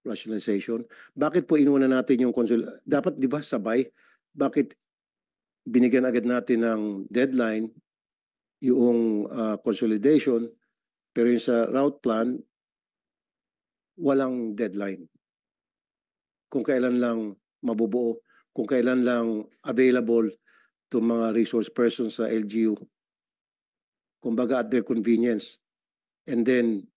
rationalization. Bakit po inuna natin yung dapat 'di ba sabay? Bakit binigyan agad natin ng deadline yung consolidation pero yung sa route plan walang deadline? Kung kailan lang mabubuo, kung kailan lang available to mga resource persons sa LGU. Kumbaga at their convenience. And then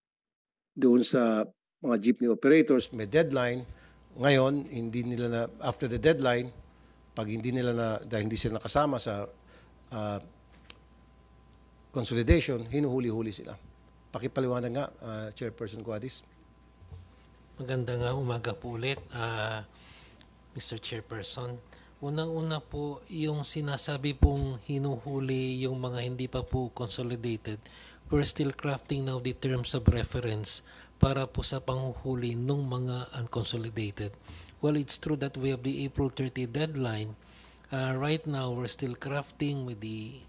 doon sa mga jeepney operators may deadline. Ngayon, hindi nila na after the deadline, pag hindi nila na dahil hindi sila nakasama sa consolidation, hinuhuli-huli sila. Pakipaliwanag nga, Chairperson Cuadis. Magandang umaga po ulit, Mr. Chairperson. Unang-una po, yung sinasabi pong hinuhuli yung mga hindi pa po consolidated, we're still crafting now the terms of reference para po sa panghuhuli ng mga unconsolidated. Well, it's true that we have the April 30 deadline. Right now, we're still crafting with the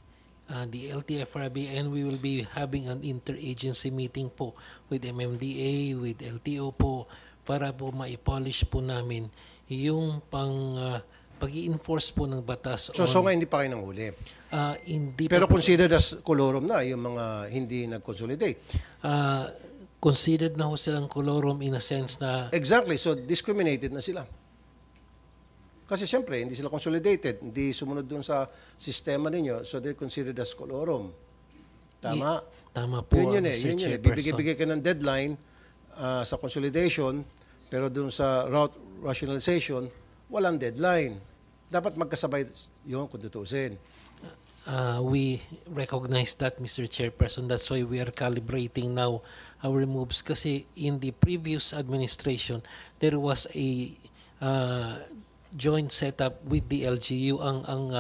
LTFRB, and we will be having an interagency meeting po with MMDA, with LTO po, para po ma-polish po namin yung pag-i-enforce po ng batas. So nga hindi pa kayo nanghuli. Hindi Pero pa po, considered as colorum na yung mga hindi nag-consolidate. considered na ho silang colorum in a sense na Exactly. So discriminated na sila. Kasi siyempre, hindi sila consolidated. Hindi sumunod dun sa sistema ninyo. So they're considered as colorum. Tama? tama po, Yun yun eh. Mr. Yun yun eh. Chairperson. Bibigay ka ng deadline sa consolidation, pero dun sa route rationalization, walang deadline. Dapat magkasabay yun kung tutuusin. We recognize that, Mr. Chairperson. That's why we are calibrating now our moves. Kasi in the previous administration, there was a joint setup with the LGU. Ang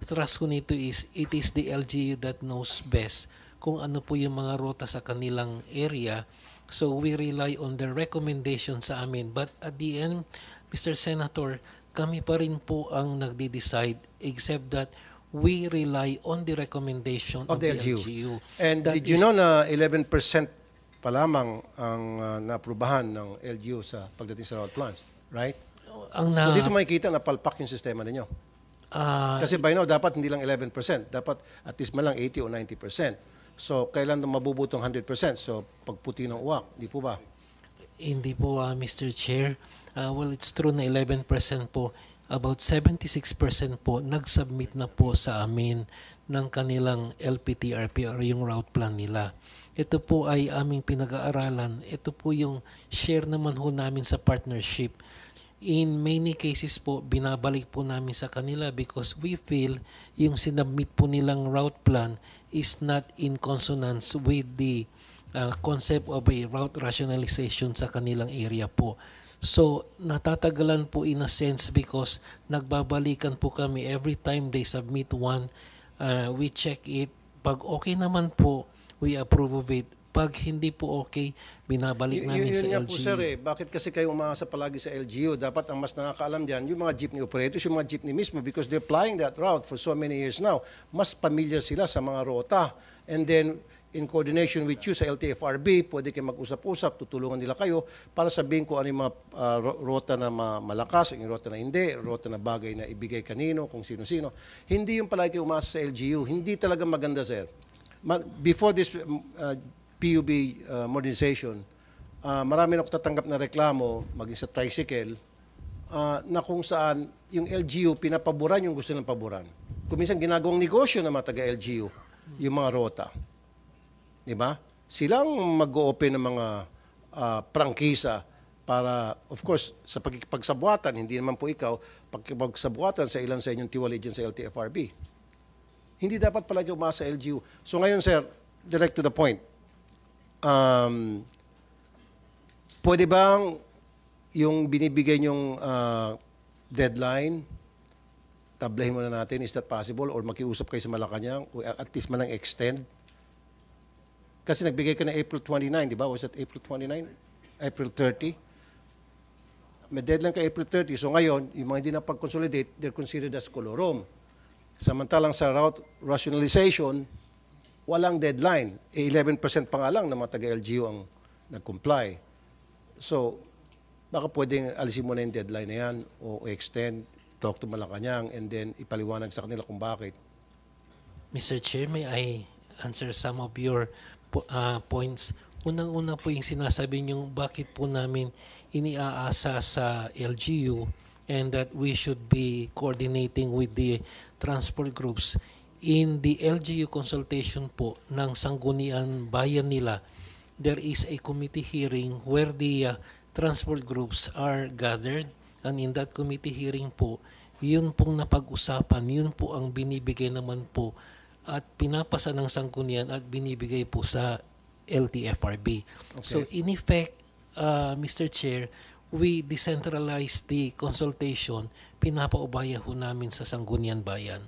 thrust ko nito is, it is the LGU that knows best kung ano po yung mga rota sa kanilang area. So we rely on their recommendation sa amin. But at the end, Mr. Senator, kami pa rin po ang nagde-decide, except that we rely on the recommendation of the LGU. And That did you is- know na 11% pa lamang ang naaprubahan ng LGU sa pagdating sa route plans? Right? Ang So dito makikita na palpak yung sistema ninyo. ah, Kasi by now, dapat hindi lang 11%. Dapat at least man lang 80 o 90%. So, kailan mabubutong 100%? So, pagputi ng uwak, di po ba? Hindi po, Mr. Chair. Well, it's true na 11% po. About 76% po nag-submit na po sa amin ng kanilang LPTRP or yung route plan nila. Ito po ay aming pinag-aaralan. Ito po yung share naman ho namin sa partnership. In many cases po, binabalik po namin sa kanila because we feel yung sinubmit po nilang route plan is not in consonance with the concept of a route rationalization sa kanilang area po. So, natatagalan po in a sense because nagbabalikan po kami every time they submit one. We check it. Pag okay naman po, we approve of it. Pag hindi po okay, binabalik namin sa Yun nga LGU. po sir eh. Bakit kasi kayo umaasa palagi sa LGU? Dapat ang mas nakakaalam diyan yung mga jeepney operators, yung mga jeepney mismo because they're flying that route for so many years now. Mas familiar sila sa mga rota. And then, in coordination with you sa LTFRB, pwede kayo mag-usap-usap, tutulungan nila kayo para sabihin ko ano yung mga rota na malakas, yung rota na hindi, rota na bagay na ibigay kanino, kung sino-sino. Hindi yung palagi kayo umaasa sa LGU. Hindi talaga maganda, sir. Before this PUB modernization, marami na ako tatanggap na reklamo, maging sa tricycle, na kung saan yung LGU pinapaboran yung gusto ng paboran. Kung minsan ginagawang negosyo ng mga taga-LGU, yung mga rota. Diba? Silang mag-o-open ng mga prangkisa para, of course, sa pagkikipagsabuatan, hindi naman po ikaw, pagkikipagsabuatan sa ilan sa inyong tiwali dyan sa LTFRB. Hindi dapat palagi umasa sa LGU. So ngayon, sir, direct to the point. Pwede bang yung binibigay nyong deadline, tablahin muna natin, is that possible? Or makiusap kayo sa Malacanang, o at least man lang extend? Kasi nagbigay ka na April 29, di ba? Was that April 29? April 30? May deadline ka April 30. So ngayon, yung mga hindi na pag-consolidate, they're considered as colorum. Samantalang sa route rationalization, walang deadline. 11% pa nga lang na mga taga-LGU ang nag-comply. So, baka pwedeng alisin mo na yung deadline na yan o extend, talk to Malacanang, and then ipaliwanag sa kanila kung bakit. Mr. Chair, may I answer some of your points? Unang-una po yung sinasabi niyo bakit po namin iniaasa sa LGU and that we should be coordinating with the transport groups. In the LGU consultation po ng Sangguniang Bayan nila, there is a committee hearing where the transport groups are gathered, and in that committee hearing po, yun pong napag-usapan, yun po ang binibigay naman po at pinapasa ng Sanggunian at binibigay po sa LTFRB. Okay. So in effect, Mr. Chair, we decentralize the consultation, pinapaubaya ho namin sa Sangguniang Bayan.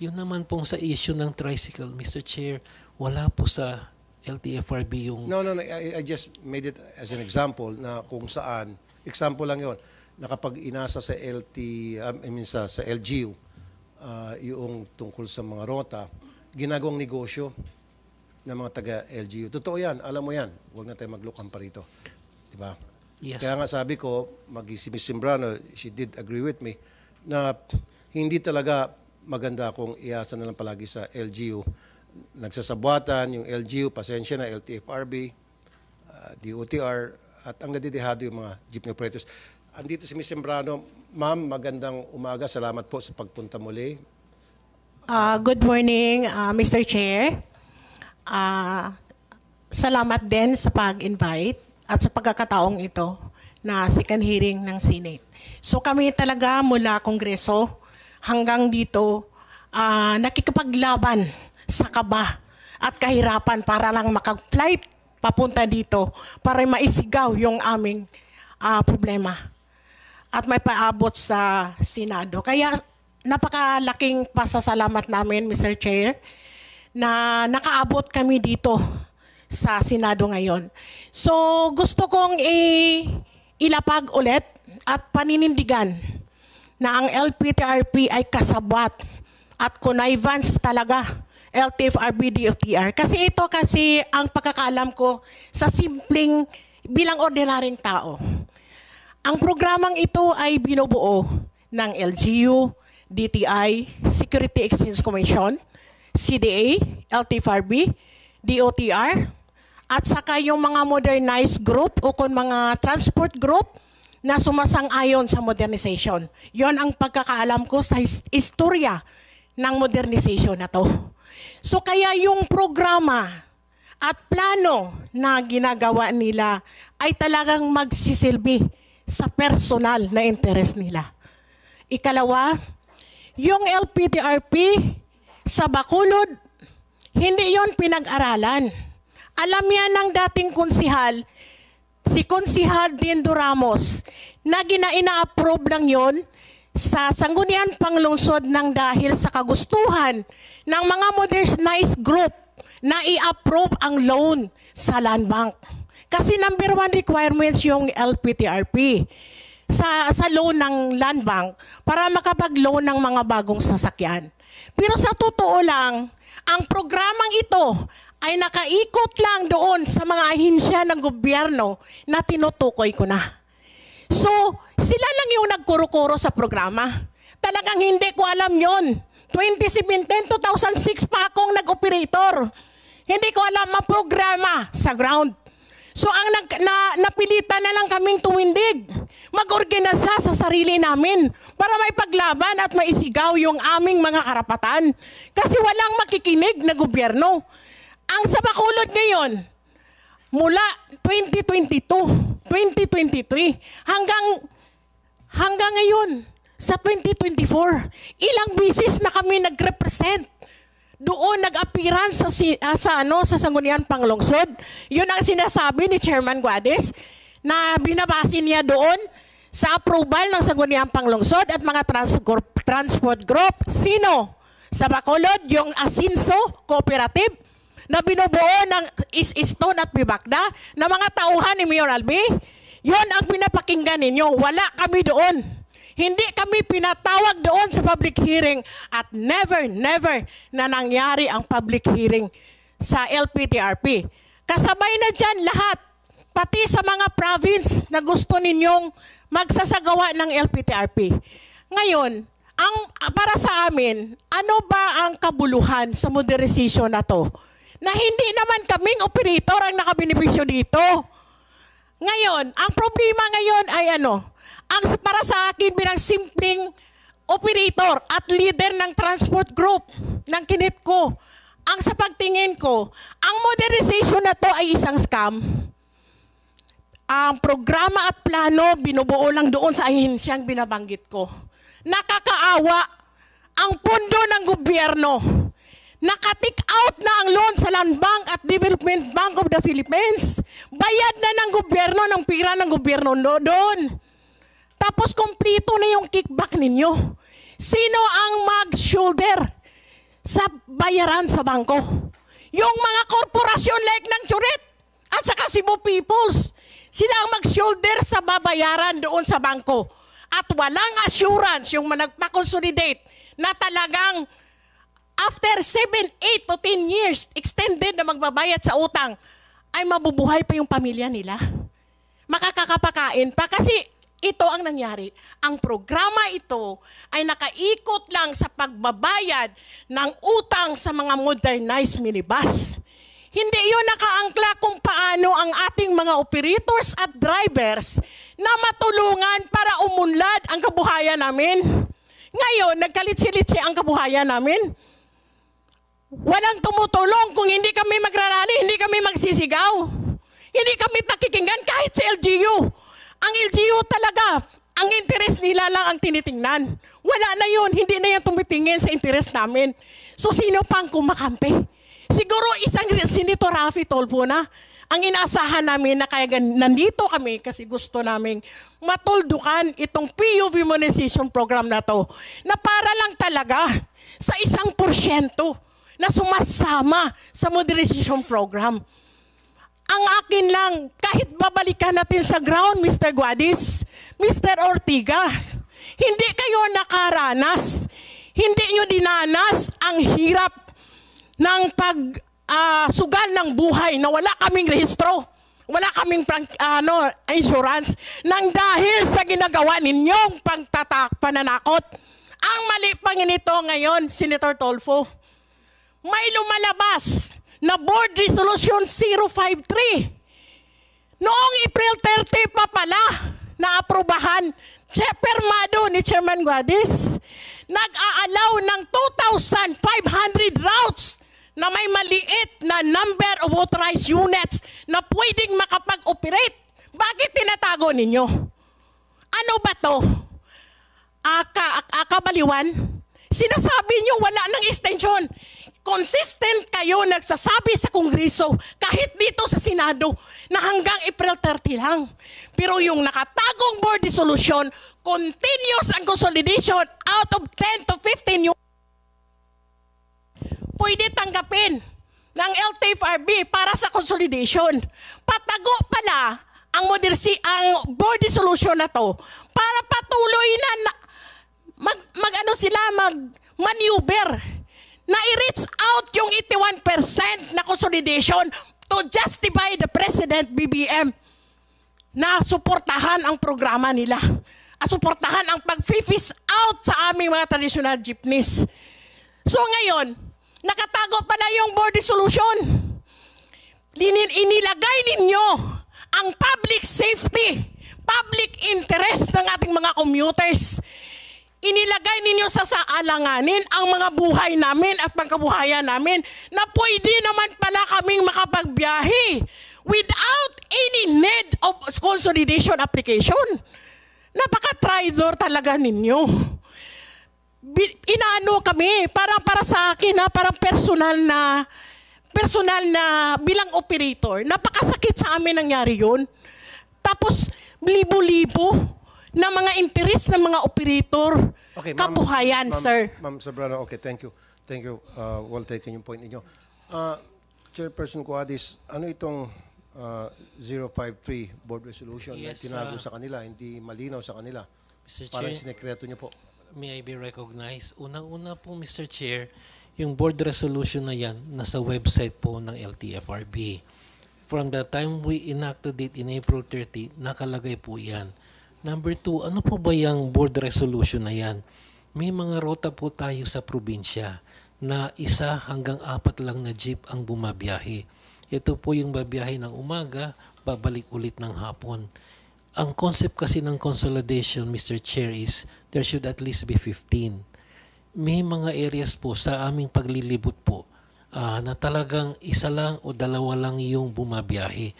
Yun naman pong sa issue ng tricycle, Mr. Chair, wala po sa LTFRB yung... No. I just made it as an example na kung saan, example lang yon, na kapag inasa sa sa LGU, yung tungkol sa mga rota, ginagawang negosyo ng mga taga-LGU. Totoo yan, alam mo yan. Huwag na tayo maglukang pa rito. Diba? Yes. Kaya nga sabi ko, si Ms. Simbrano, she did agree with me, na hindi talaga maganda kung iasa na lang palagi sa LGU. Nagsasabuatan yung LGU, pasensya na, LTFRB, DOTR, at ang nadidihado yung mga jeepney operators. Andito si Ms. Simbrano. Ma'am, magandang umaga. Salamat po sa pagpunta muli. Good morning, Mr. Chair. Salamat din sa pag-invite at sa pagkakataong ito na second hearing ng Senate. So kami talaga mula Kongreso hanggang dito nakikipaglaban sa kaba at kahirapan para lang makag-flight papunta dito para maisigaw yung aming problema at may paabot sa Senado. Kaya napakalaking pasasalamat namin, Mr. Chair, na nakaabot kami dito sa Senado ngayon. So gusto kong ilapag ulit at paninindigan na ang LPTRP ay kasabwat at connivance talaga LTFRB DOTR. Kasi ito ang pagkakalam ko sa simpleng bilang ordinaryong tao. Ang programang ito ay binubuo ng LGU, DTI, Security Exchange Commission, CDA, LTFRB, DOTR, at saka yung mga modernized group o kung mga transport group na sumasang-ayon sa modernization. Yon ang pagkakaalam ko sa istorya ng modernization na to. So kaya yung programa at plano na ginagawa nila ay talagang magsisilbi sa personal na interes nila. Ikalawa, yung LPTRP sa Bacolod, hindi yon pinag-aralan. Alam yan ng dating konsihal, si Konsihal Dindo Ramos, na ina-approve lang yon sa Sangguniang Panglungsod ng dahil sa kagustuhan ng mga modernized group na i-approve ang loan sa Land Bank. Kasi number 1 requirements yung LPTRP sa loan ng Land Bank para makapag-loan ng mga bagong sasakyan. Pero sa totoo lang, ang programang ito ay nakaikot lang doon sa mga ahinsya ng gobyerno na tinutukoy ko na. So, sila lang yung nagkuro-kuro sa programa. Talagang hindi ko alam yon. 2017, 2006 pa akong nag-operator. Hindi ko alam ang programa sa ground. So, ang napilitan na lang kaming tumindig. Mag-organisa sa sarili namin para may paglaban at maisigaw yung aming mga karapatan. Kasi walang makikinig na gobyerno. Ang sa Bacolod ngayon, mula 2022, 2023, hanggang ngayon, sa 2024, ilang bisis na kami nag-represent. Doon nag-appearance sa Sangguniang Panglungsod. Yun ang sinasabi ni Chairman Guades na binabase niya doon sa approval ng Sangguniang Panglungsod at mga transport group. Sino? Sa Bacolod, yung Asinso Cooperative na binubuo ng Stone at Bibakda na mga tauhan ni Mayor Albi. Yun ang pinapakinggan ninyo. Wala kami doon. Hindi kami pinatawag doon sa public hearing at never na nangyari ang public hearing sa LPTRP. Kasabay na dyan lahat. pati sa mga province na gusto ninyong magsasagawa ng LPTRP. Ngayon, para sa amin, ano ba ang kabuluhan sa modernization na to? Na hindi naman kaming operator ang nakabenepisyo dito. Ngayon, ang problema ngayon ay para sa akin bilang simpleng operator at leader ng transport group ng Kinetco, ang sa pagtingin ko, ang modernization na to ay isang scam. Ang programa at plano binubuo lang doon sa ahensyang binabanggit ko. Nakakaawa ang pondo ng gobyerno. Naka-take out na ang loan sa Land Bank at Development Bank of the Philippines. Bayad na ng gobyerno ng pira ng gobyerno doon. Tapos kompleto na yung kickback ninyo. Sino ang mag-shoulder sa bayaran sa bangko? Yung mga korporasyon like ng Churet at saka Cebu Peoples. Sila ang mag-shoulder sa babayaran doon sa bangko. At walang assurance yung nagpa-consolidate na talagang after 7, 8 to 10 years, extended na magbabayad sa utang, ay mabubuhay pa yung pamilya nila. Makakakapakain pa kasi ito ang nangyari. Ang programa ito ay nakaikot lang sa pagbabayad ng utang sa mga modernized minibus. Hindi yun nakaangkla kung paano ang ating mga operators at drivers na matulungan para umunlad ang kabuhayan namin. Ngayon, nagkalitsi-litsi ang kabuhayan namin. Walang tumutulong kung hindi kami magrarally, hindi kami magsisigaw. Hindi kami pakikinggan kahit sa LGU. Ang LGU talaga, ang interes nila lang ang tinitingnan. Wala na yun, hindi na yan tumitingin sa interes namin. So sino pang kumakampi? Siguro isang Senator Raffy Tulfo na ang inaasahan namin na kaya nandito kami kasi gusto namin matuldukan itong PUV monetization program na to na para lang talaga sa 1% na sumasama sa modernization program. Ang akin lang, kahit babalikan natin sa ground, Mr. Guadis, Mr. Ortiga, hindi kayo nakaranas, hindi nyo dinanas ang hirap ng sugal ng buhay na wala kaming rehistro, wala kaming insurance, nang dahil sa ginagawa ninyong pananakot. Ang mali pa nito ngayon, Senator Tulfo, may lumalabas na Board Resolution 053. Noong April 30 pa pala, naaprubahan, permado ni Chairman Guadis, nag-aalaw ng 2,500 routes na may maliit na number of authorized units na pwedeng makapag-operate. Bakit tinatago ninyo? Ano ba to? Akabaliwan? Sinasabi nyo wala ng extension. Consistent kayo nagsasabi sa Kongreso, kahit dito sa Senado, na hanggang April 30 lang. Pero yung nakatagong board resolution, continuous ang consolidation out of 10 to 15 yung pwede tanggapin ng LTFRB para sa consolidation. Patago pala ang board resolution na to para patuloy na mag-maneuver na i-reach out yung 81% na consolidation to justify the President BBM na suportahan ang programa nila. At suportahan ang pag-phase out sa aming mga traditional jeepneys. So ngayon, nakatago pala yung board resolution. Inilagay ninyo ang public safety, public interest ng ating mga commuters. Inilagay ninyo sa alanganin ang mga buhay namin at pangkabuhayan namin na pwede naman pala kaming makapagbiyahe without any need of consolidation application. Napaka-traitor talaga ninyo. Inaano kami, para sa akin, parang personal na bilang operator, napakasakit sa amin nangyari yun. Tapos, libo-libo na mga interes ng mga operator, okay, kabuhayan, sir. Ma'am Sobrano, okay, thank you. Thank you. Well taken yung point ninyo. Chairperson Guadis, ano itong 053 board resolution na tinago sa kanila, hindi malinaw sa kanila? Mr. Parang Chair, sinekreto nyo po. may I be recognized? Unang-una po, Mr. Chair, yung board resolution na yan, nasa website po ng LTFRB. From the time we enacted it in April 30, nakalagay po yan. Number 2, ano po ba yung board resolution na yan? May mga rota po tayo sa probinsya na 1 hanggang 4 lang na jeep ang bumabiyahe. Ito po yung babiyahe ng umaga, babalik ulit ng hapon. Ang concept kasi ng consolidation, Mr. Chair, is there should at least be 15. May mga areas po sa aming paglilibot po na talagang 1 lang o 2 lang yung bumabiyahe.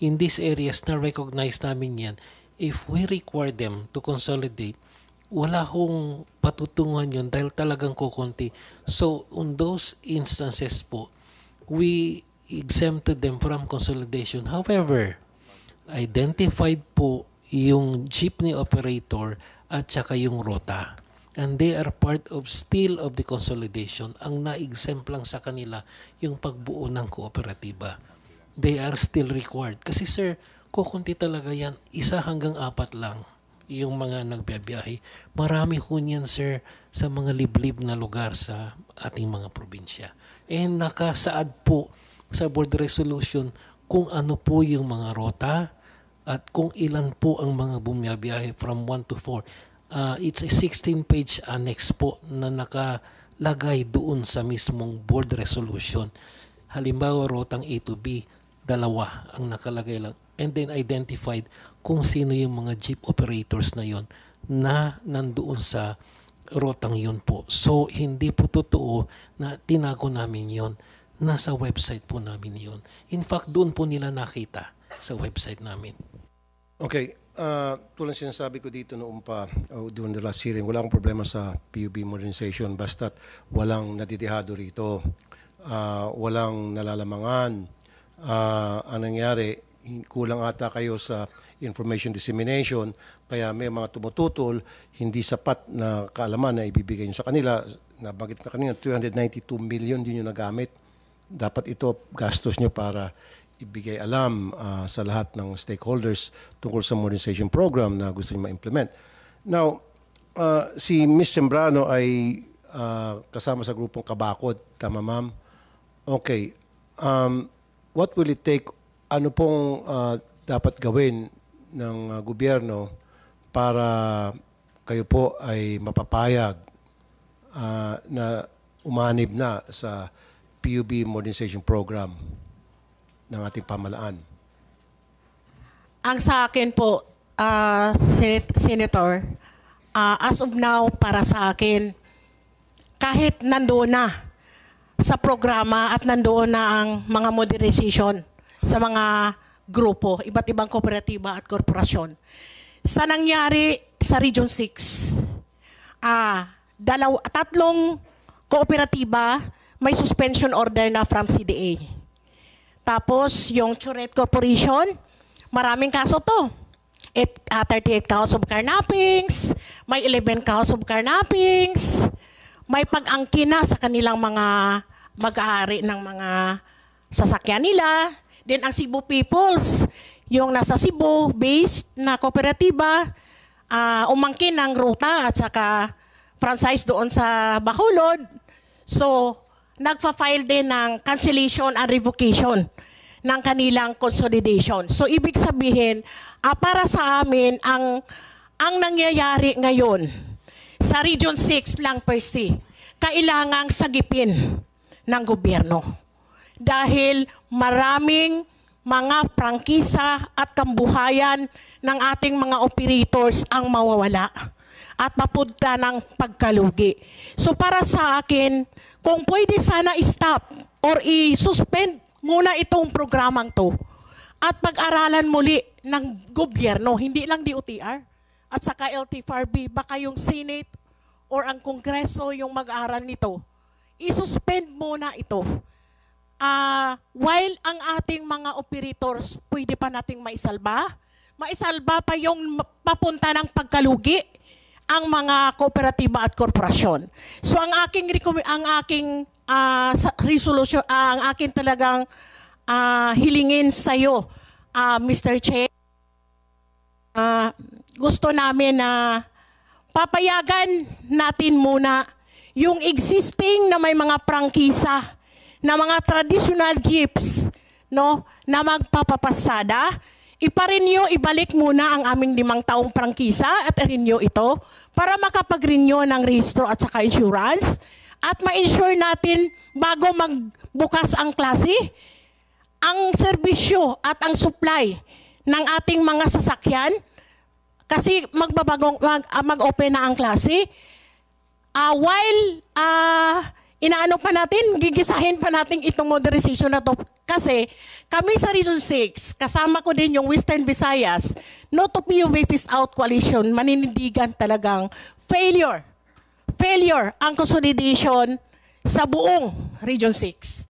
In these areas na recognize namin yan, if we require them to consolidate, wala hong patutungan yun dahil talagang kukunti. So, on those instances po, we exempted them from consolidation. However, identified po yung jeepney operator at saka yung rota. And they are part of still of the consolidation. Ang na-exempt lang sa kanila yung pagbuo ng kooperatiba. They are still required. Kasi sir, kukunti talaga yan. 1 hanggang 4 lang yung mga nagbiyahe. Marami ho niyan sir sa mga liblib na lugar sa ating mga probinsya. And nakasaad po sa board resolution kung ano po yung mga rota at kung ilan po ang mga bumiyabiyahe from 1 to 4. It's a 16-page annex po na nakalagay doon sa mismong board resolution. Halimbawa, rotang A to B, 2 ang nakalagay lang. And then identified kung sino yung mga jeep operators na yon na nandoon sa rotang yon po. So, hindi po totoo na tinago namin yon. Nasa website po namin yon. In fact, doon po nila nakita sa website namin. Okay. Tulad sinasabi ko dito noong pa during the last hearing, wala akong problema sa PUB modernization basta't walang nadidihado rito, walang nalalamangan. Ang nangyari, kulang ata kayo sa information dissemination, kaya may mga tumututol, hindi sapat na kaalaman na ibibigay nyo sa kanila. Nabanggit na kanina, 392 million din yung nagamit. Dapat ito gastos nyo para ibigay alam sa lahat ng stakeholders tungkol sa modernization program na gusto niyo ma-implement. Now, si Ms. Sembrano ay kasama sa grupong Kabakod. Tama, ma'am? Okay. What will it take? Ano pong dapat gawin ng gobyerno para kayo po ay mapapayag na umanib na sa PUB modernization program ng ating pamalaan? Ang sa akin po, Senator, as of now, para sa akin, kahit nandoon na sa programa at nandoon na ang mga modernization sa mga grupo, iba't ibang kooperatiba at korporasyon. Sa nangyari sa Region 6, 3 kooperatiba may suspension order na from CDA. Tapos, yung Churet Corporation, maraming kaso to. 38 counts of carnappings, may 11 counts of carnappings, may pag-angkin na sa kanilang mga mag-aari ng mga sasakyan nila. Then, ang Cebu Peoples, yung nasa Cebu, based na kooperatiba, umangkin ng ruta at saka franchise doon sa Bacolod. So, nagfa-file din ng cancellation and revocation ng kanilang consolidation. So, ibig sabihin, para sa amin, ang nangyayari ngayon sa Region 6 lang per se, kailangang sagipin ng gobyerno. Dahil maraming mga prangkisa at kambuhayan ng ating mga operators ang mawawala at mapunta ng pagkalugi. So, para sa akin, kung pwede sana i-stop or i-suspend muna itong programang to at pag-aralan muli ng gobyerno, hindi lang DOTR at saka LTFRB, baka yung Senate or ang Kongreso yung mag-aral nito, i-suspend muna ito. While ang ating mga operators pwede pa nating maisalba pa yung papunta ng pagkalugi ang mga kooperatiba at korporasyon. So ang aking resolution, ang aking talagang hilingin sa iyo, Mr. Chair, gusto namin na papayagan natin muna yung existing na may mga prangkisa na mga traditional jeeps no, na magpapapasada, ipa-renew, ibalik muna ang aming 5 taong prangkisa at i-renew ito para makapag-renew ng rehistro at saka insurance at ma-insure natin bago magbukas ang klase, ang serbisyo at ang supply ng ating mga sasakyan kasi mag-open na ang klase. While inaano pa natin, gigisahin pa natin itong modernization na to. Kasi kami sa Region 6, kasama ko din yung Western Visayas, no to PUV Phase Out Coalition, maninindigan talagang failure ang consolidation sa buong Region 6.